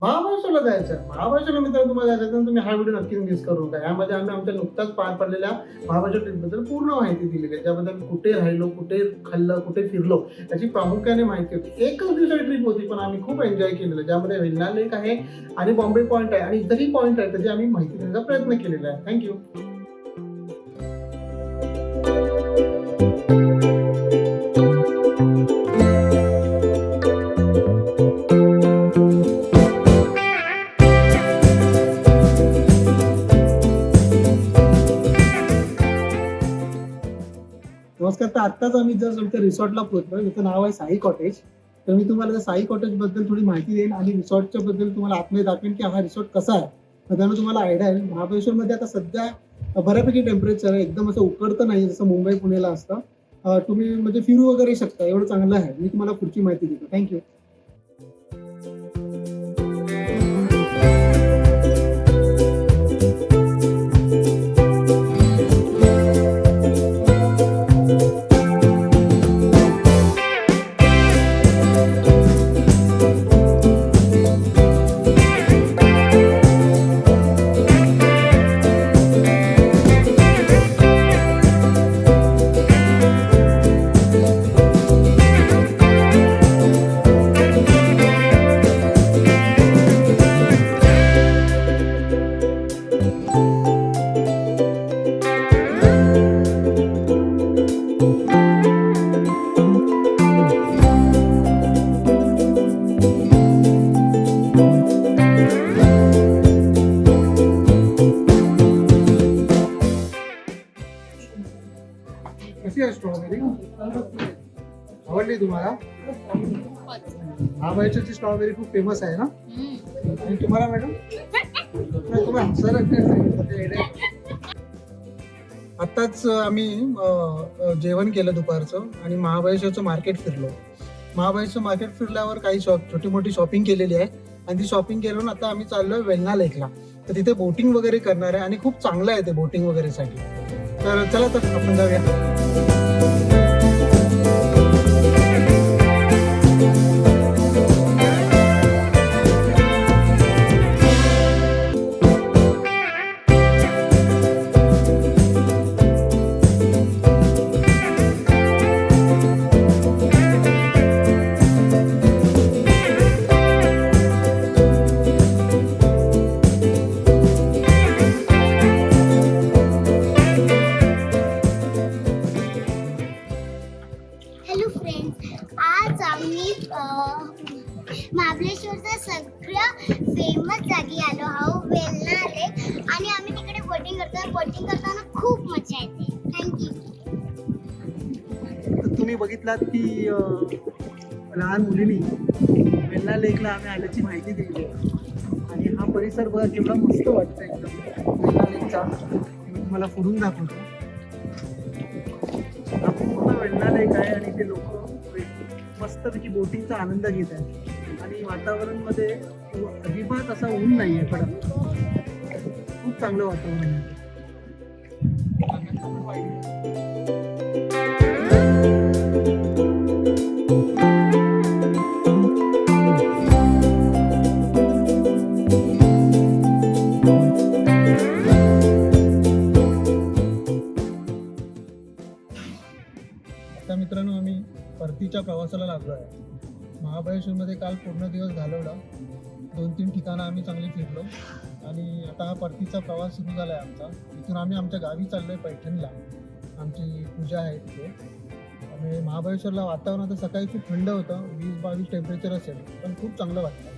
महाबळेश्वरला जायचं. महाबळेश्वरला मित्रांनो तुम्हाला जायचं तर तुम्ही हा व्हिडिओ नक्कीच मिस करू नका. यामध्ये आम्ही आमच्या नुकताच पार पडलेल्या महाबळेश्वर ट्रिपबद्दल पूर्ण माहिती दिलेली आहे. त्याबद्दल आम्ही कुठे राहिलो, कुठे खाल्लं, कुठे फिरलो याची प्रामुख्याने माहिती होती. एकच दिवसाची ट्रिप होती पण आम्ही खूप एन्जॉय केलेलं. ज्यामध्ये वेल्हा लेक आहे आणि बॉम्बे पॉईंट आहे आणि इतरही पॉईंट आहे त्याची आम्ही माहिती देण्याचा प्रयत्न केलेला आहे. थँक्यू. नमस्कार. तर आत्ताच आम्ही जस्ट आमच्या रिसॉर्टला पोहोचलो. त्याचं नाव आहे साई कॉटेज. तर मी तुम्हाला त्या साई कॉटेज बद्दल थोडी माहिती देईन आणि रिसॉर्टच्या बद्दल तुम्हाला आतमध्ये दाखवेन की हा रिसॉर्ट कसा आहे. तर त्यामुळे तुम्हाला आयडिया आहे. महाबळेश्वरमध्ये आता सध्या बऱ्यापैकी टेम्परेचर आहे. एकदम असं उकडतं नाही जसं मुंबई पुण्याला असतं. तुम्ही म्हणजे फिरू वगैरे शकता, एवढं चांगलं आहे. मी तुम्हाला पुढची माहिती देतो. थँक्यू. कशी आहे स्ट्रॉबेरी? आवडली तुम्हाला? महाबळेश्वरची स्ट्रॉबेरी खूप फेमस आहे ना? आणि तुम्हाला मॅडम? तुम्ही हसायला काय सांगितलं? आत्ताच आम्ही जेवण केलं दुपारचं आणि महाबळेश्वरचं मार्केट फिरलो. महाबळेश्वर मार्केट फिरल्यावर काही छोटी मोठी शॉपिंग केलेली आहे आणि ती शॉपिंग केल्यावर आता आम्ही चाललोय वेल्हा लेकला. तर तिथे बोटिंग वगैरे करणार आहे आणि खूप चांगलं आहे ते बोटिंग वगैरे साठी. तर चला तर आपण जाऊया. हॅलो फ्रेंड्स, आज आम्ही महाबळेश्वरच्या सगळ्या फेमस जागी आलो आहोत, वेल्हा लेक. आणि आम्ही तिकडे बोटिंग करतो. बोटिंग करताना खूप मजा येते. थँक्यू. तुम्ही बघितलात की लहान मुलींनी वेल्हा लेकला आम्ही आल्याची माहिती दिली आणि हा परिसर बघा केवढा मस्त वाटतं एकदम वेल्हा लेकचा. मी तुम्हाला फिरून दाखवतो. हा पूर्ण वेल्हा लेक आहे आणि ते लोक मस्तपैकी बोटिंगचा आनंद घेत आहेत आणि वातावरणमध्ये अजिबात असा ऊन नाही आहे पडत. खूप चांगलं वातावरण आहे. आता मित्रांनो आम्ही परतीच्या प्रवासाला लागलो आहे. महाबळेश्वरमध्ये काल पूर्ण दिवस घालवला. 2-3 ठिकाणं आम्ही चांगली फिरलो आणि आता हा परतीचा प्रवास सुरू झाला आहे आमचा. इथून आम्ही आमच्या गावी चाललो आहे पैठणला. आमची पूजा आहे तिथे. आणि महाबळेश्वरला वातावरण आता सकाळी खूप थंड होतं, 20-22 टेम्परेचर असेल पण खूप चांगलं वाटतं.